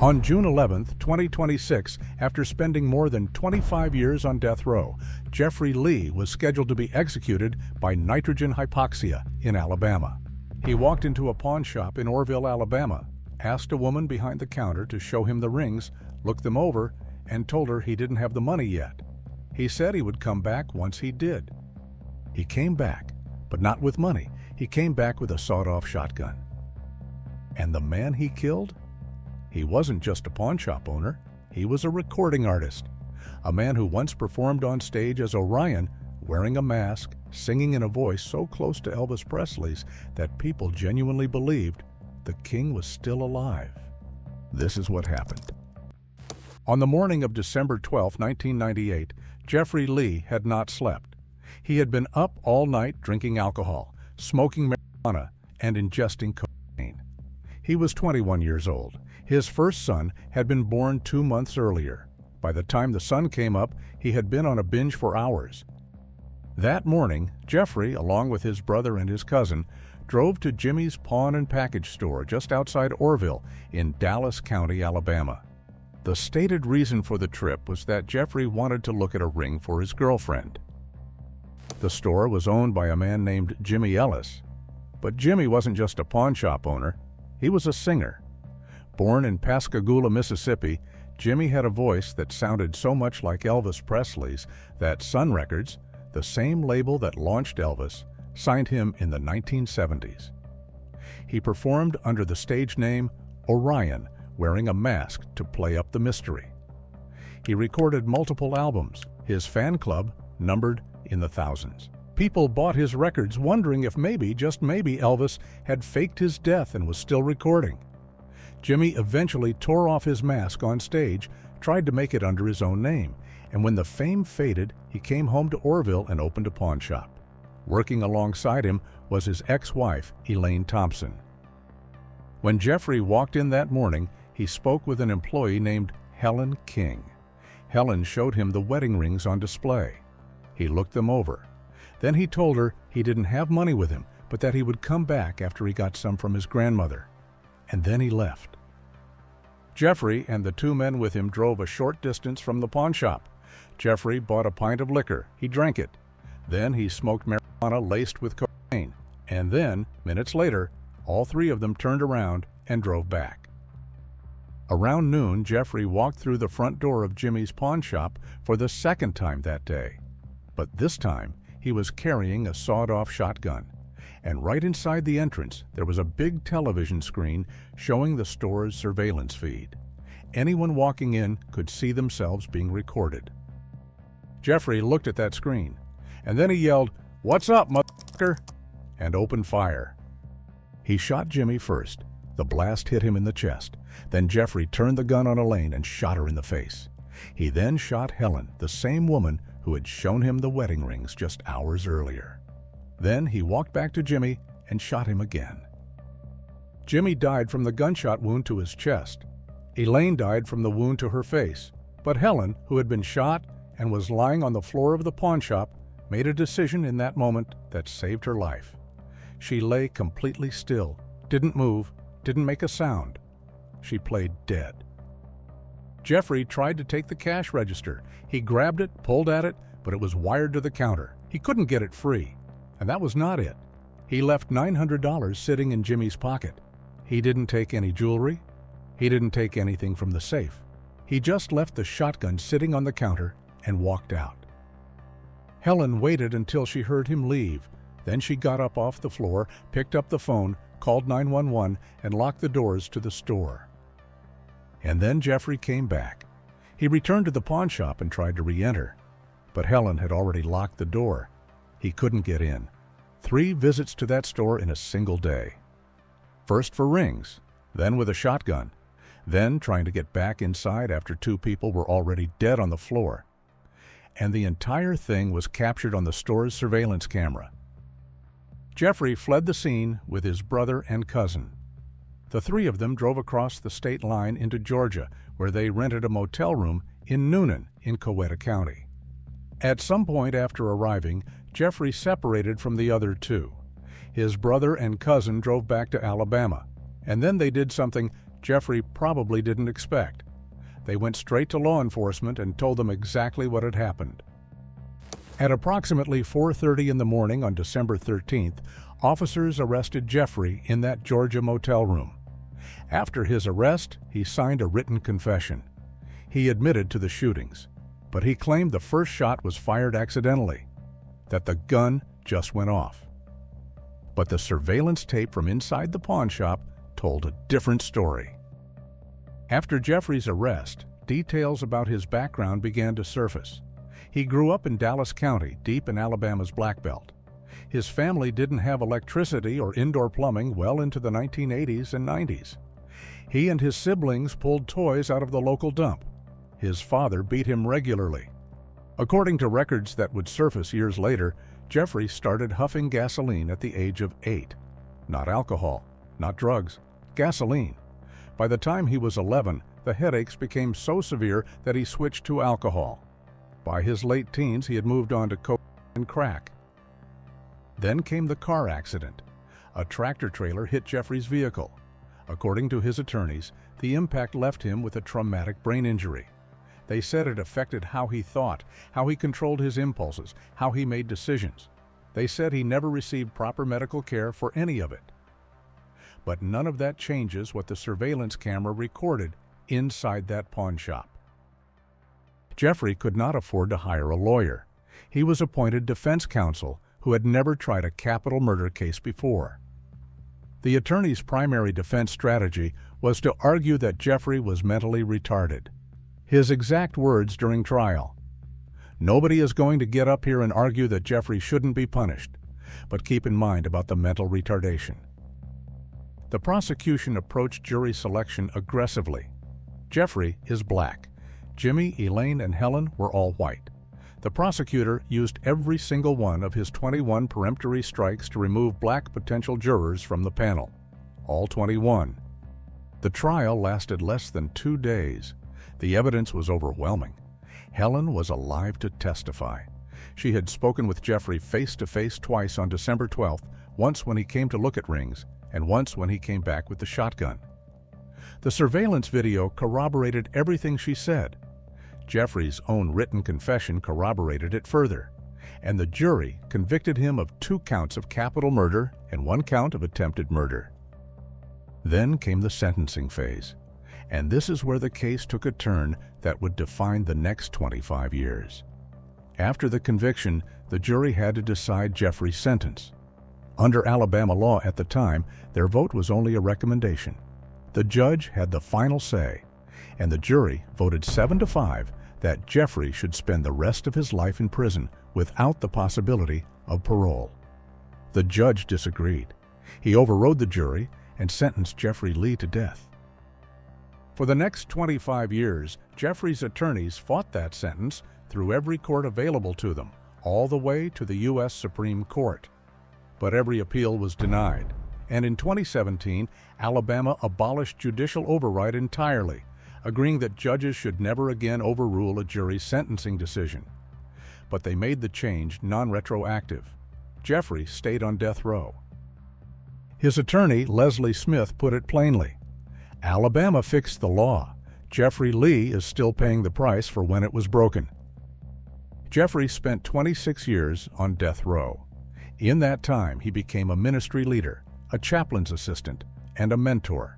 On June 11, 2026, after spending more than 25 years on death row, Jeffrey Lee was scheduled to be executed by nitrogen hypoxia in Alabama. He walked into a pawn shop in Orrville, Alabama, asked a woman behind the counter to show him the rings, looked them over, and told her he didn't have the money yet. He said he would come back once he did. He came back, but not with money. He came back with a sawed-off shotgun. And the man he killed? He wasn't just a pawn shop owner, he was a recording artist, a man who once performed on stage as Orion, wearing a mask, singing in a voice so close to Elvis Presley's that people genuinely believed the king was still alive. This is what happened. On the morning of December 12, 1998, Jeffrey Lee had not slept. He had been up all night drinking alcohol, smoking marijuana, and ingesting cocaine. He was 21 years old. His first son had been born 2 months earlier. By the time the sun came up, he had been on a binge for hours. That morning, Jeffrey, along with his brother and his cousin, drove to Jimmy's Pawn and Package store just outside Orrville in Dallas County, Alabama. The stated reason for the trip was that Jeffrey wanted to look at a ring for his girlfriend. The store was owned by a man named Jimmy Ellis. But Jimmy wasn't just a pawn shop owner, he was a singer. Born in Pascagoula, Mississippi, Jimmy had a voice that sounded so much like Elvis Presley's that Sun Records, the same label that launched Elvis, signed him in the 1970s. He performed under the stage name Orion, wearing a mask to play up the mystery. He recorded multiple albums. His fan club numbered in the thousands. People bought his records wondering if maybe, just maybe, Elvis had faked his death and was still recording. Jimmy eventually tore off his mask on stage, tried to make it under his own name, and when the fame faded, he came home to Orrville and opened a pawn shop. Working alongside him was his ex-wife, Elaine Thompson. When Jeffrey walked in that morning, he spoke with an employee named Helen King. Helen showed him the wedding rings on display. He looked them over. Then he told her he didn't have money with him, but that he would come back after he got some from his grandmother. And then he left. Jeffrey and the 2 men with him drove a short distance from the pawn shop. Jeffrey bought a pint of liquor. He drank it. Then he smoked marijuana laced with cocaine. And then, minutes later, all 3 of them turned around and drove back. Around noon, Jeffrey walked through the front door of Jimmy's pawn shop for the 2nd time that day. But this time, he was carrying a sawed-off shotgun. And right inside the entrance, there was a big television screen showing the store's surveillance feed. Anyone walking in could see themselves being recorded. Jeffrey looked at that screen, and then he yelled, "What's up, motherfucker?" and opened fire. He shot Jimmy first. The blast hit him in the chest. Then Jeffrey turned the gun on Elaine and shot her in the face. He then shot Helen, the same woman who had shown him the wedding rings just hours earlier. Then he walked back to Jimmy and shot him again. Jimmy died from the gunshot wound to his chest. Elaine died from the wound to her face. But Helen, who had been shot and was lying on the floor of the pawn shop, made a decision in that moment that saved her life. She lay completely still, didn't move, didn't make a sound. She played dead. Jeffrey tried to take the cash register. He grabbed it, pulled at it, but it was wired to the counter. He couldn't get it free. And that was not it. He left $900 sitting in Jimmy's pocket. He didn't take any jewelry. He didn't take anything from the safe. He just left the shotgun sitting on the counter and walked out. Helen waited until she heard him leave. Then she got up off the floor, picked up the phone, called 911, and locked the doors to the store. And then Jeffrey came back. He returned to the pawn shop and tried to re-enter. But Helen had already locked the door. He couldn't get in. 3 visits to that store in a single day. First for rings, then with a shotgun, then trying to get back inside after 2 people were already dead on the floor. And the entire thing was captured on the store's surveillance camera. Jeffrey fled the scene with his brother and cousin. The 3 of them drove across the state line into Georgia, where they rented a motel room in Noonan in Coweta County. At some point after arriving, Jeffrey separated from the other 2. His brother and cousin drove back to Alabama, and then they did something Jeffrey probably didn't expect. They went straight to law enforcement and told them exactly what had happened. At approximately 4:30 in the morning on December 13th, officers arrested Jeffrey in that Georgia motel room. After his arrest, he signed a written confession. He admitted to the shootings, but he claimed the first shot was fired accidentally, that the gun just went off. But the surveillance tape from inside the pawn shop told a different story. After Jeffrey's arrest, details about his background began to surface. He grew up in Dallas County, deep in Alabama's Black Belt. His family didn't have electricity or indoor plumbing well into the 1980s and 90s. He and his siblings pulled toys out of the local dump. His father beat him regularly. According to records that would surface years later, Jeffrey started huffing gasoline at the age of 8. Not alcohol, not drugs, gasoline. By the time he was 11, the headaches became so severe that he switched to alcohol. By his late teens, he had moved on to coke and crack. Then came the car accident. A tractor trailer hit Jeffrey's vehicle. According to his attorneys, the impact left him with a traumatic brain injury. They said it affected how he thought, how he controlled his impulses, how he made decisions. They said he never received proper medical care for any of it. But none of that changes what the surveillance camera recorded inside that pawn shop. Jeffrey could not afford to hire a lawyer. He was appointed defense counsel who had never tried a capital murder case before. The attorney's primary defense strategy was to argue that Jeffrey was mentally retarded. His exact words during trial: "Nobody is going to get up here and argue that Jeffrey shouldn't be punished, but keep in mind about the mental retardation." The prosecution approached jury selection aggressively. Jeffrey is black. Jimmy, Elaine, and Helen were all white. The prosecutor used every single one of his 21 peremptory strikes to remove black potential jurors from the panel. All 21. The trial lasted less than 2 days. The evidence was overwhelming. Helen was alive to testify. She had spoken with Jeffrey face-to-face twice on December 12th, once when he came to look at rings, and once when he came back with the shotgun. The surveillance video corroborated everything she said. Jeffrey's own written confession corroborated it further, and the jury convicted him of 2 counts of capital murder and 1 count of attempted murder. Then came the sentencing phase, and this is where the case took a turn that would define the next 25 years. After the conviction, the jury had to decide Jeffrey's sentence. Under Alabama law at the time, their vote was only a recommendation. The judge had the final say, and the jury voted 7-5 that Jeffrey should spend the rest of his life in prison without the possibility of parole. The judge disagreed. He overrode the jury and sentenced Jeffrey Lee to death. For the next 25 years, Jeffrey's attorneys fought that sentence through every court available to them, all the way to the U.S. Supreme Court. But every appeal was denied, and in 2017, Alabama abolished judicial override entirely, agreeing that judges should never again overrule a jury's sentencing decision. But they made the change non-retroactive. Jeffrey stayed on death row. His attorney, Leslie Smith, put it plainly: Alabama fixed the law. Jeffrey Lee is still paying the price for when it was broken. Jeffrey spent 26 years on death row. In that time, he became a ministry leader, a chaplain's assistant, and a mentor.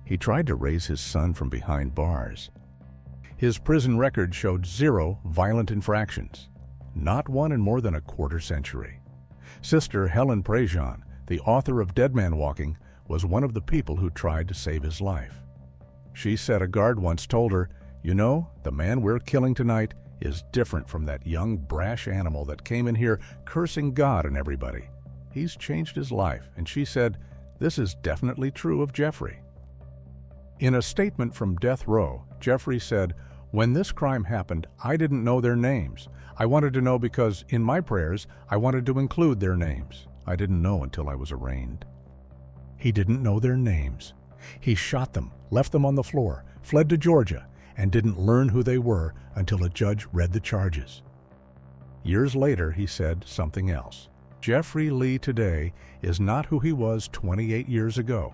He tried to raise his son from behind bars. His prison record showed 0 violent infractions, not one in more than a quarter century. Sister Helen Prejean, the author of Dead Man Walking, was one of the people who tried to save his life. She said a guard once told her, "You know, the man we're killing tonight is different from that young, brash animal that came in here cursing God and everybody. He's changed his life." And she said, "This is definitely true of Jeffrey." In a statement from death row, Jeffrey said, "When this crime happened, I didn't know their names. I wanted to know because, in my prayers, I wanted to include their names. I didn't know until I was arraigned." He didn't know their names. He shot them, left them on the floor, fled to Georgia, and didn't learn who they were until a judge read the charges. Years later, he said something else. "Jeffrey Lee today is not who he was 28 years ago.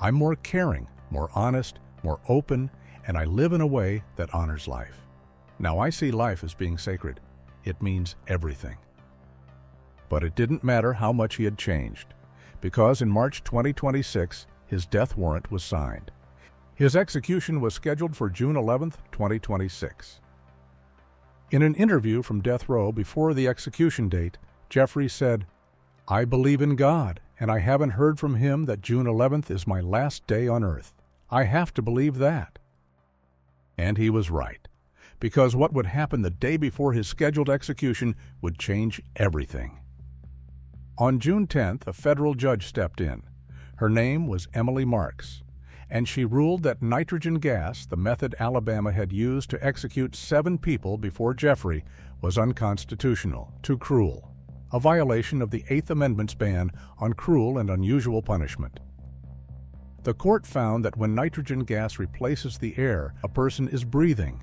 I'm more caring, more honest, more open, and I live in a way that honors life. Now I see life as being sacred. It means everything. But it didn't matter how much he had changed, because in March 2026, his death warrant was signed. His execution was scheduled for June 11, 2026. In an interview from death row before the execution date, Jeffrey said, "I believe in God, and I haven't heard from him that June 11th is my last day on earth. I have to believe that." And he was right, because what would happen the day before his scheduled execution would change everything. On June 10th, a federal judge stepped in. Her name was Emily Marks, and she ruled that nitrogen gas, the method Alabama had used to execute 7 people before Jeffrey, was unconstitutional, too cruel, a violation of the 8th Amendment's ban on cruel and unusual punishment. The court found that when nitrogen gas replaces the air a person is breathing,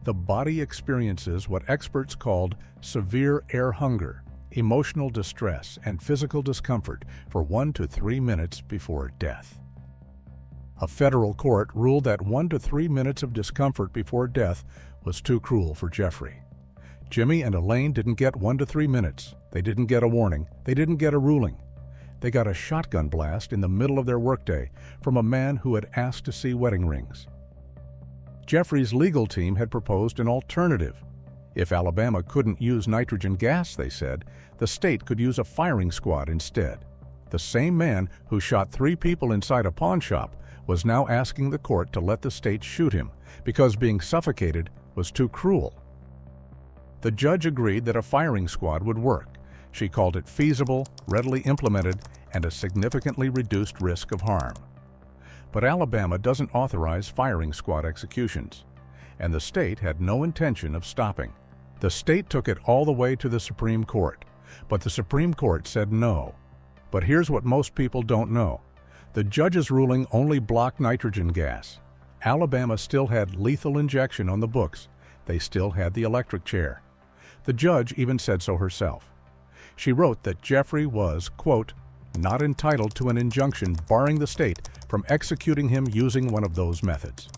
the body experiences what experts called severe air hunger, emotional distress, and physical discomfort for 1 to 3 minutes before death. A federal court ruled that 1 to 3 minutes of discomfort before death was too cruel for Jeffrey. Jimmy and Elaine didn't get 1 to 3 minutes. They didn't get a warning. They didn't get a ruling. They got a shotgun blast in the middle of their workday from a man who had asked to see wedding rings. Jeffrey's legal team had proposed an alternative. If Alabama couldn't use nitrogen gas, they said, the state could use a firing squad instead. The same man who shot 3 people inside a pawnshop was now asking the court to let the state shoot him because being suffocated was too cruel. The judge agreed that a firing squad would work. She called it feasible, readily implemented, and a significantly reduced risk of harm. But Alabama doesn't authorize firing squad executions, and the state had no intention of stopping. The state took it all the way to the Supreme Court, but the Supreme Court said no. But here's what most people don't know. The judge's ruling only blocked nitrogen gas. Alabama still had lethal injection on the books. They still had the electric chair. The judge even said so herself. She wrote that Jeffrey was, quote, not entitled to an injunction barring the state from executing him using one of those methods.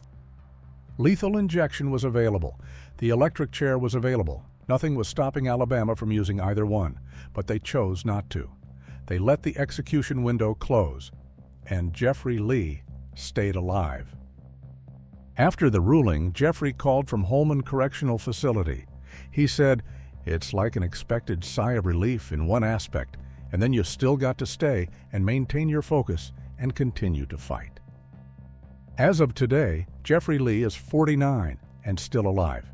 Lethal injection was available. The electric chair was available. Nothing was stopping Alabama from using either one, but they chose not to. They let the execution window close, and Jeffrey Lee stayed alive. After the ruling, Jeffrey called from Holman Correctional Facility. He said, "It's like an expected sigh of relief in one aspect, and then you still got to stay and maintain your focus and continue to fight." As of today, Jeffrey Lee is 49 and still alive.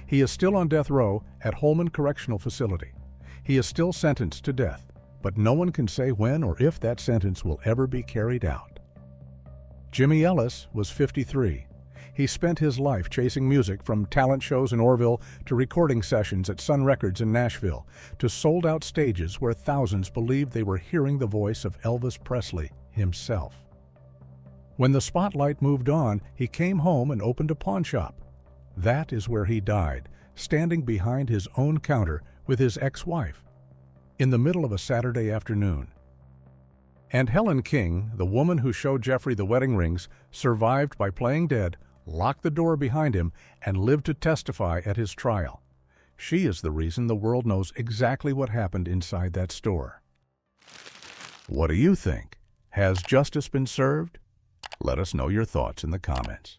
He is still on death row at Holman Correctional Facility. He is still sentenced to death, but no one can say when or if that sentence will ever be carried out. Jimmy Ellis was 53. He spent his life chasing music from talent shows in Orrville to recording sessions at Sun Records in Nashville to sold-out stages where thousands believed they were hearing the voice of Elvis Presley himself. When the spotlight moved on, he came home and opened a pawnshop. That is where he died, standing behind his own counter with his ex-wife, in the middle of a Saturday afternoon. And Helen King, the woman who showed Jeffrey the wedding rings, survived by playing dead, locked the door behind him, and lived to testify at his trial. She is the reason the world knows exactly what happened inside that store. What do you think? Has justice been served? Let us know your thoughts in the comments.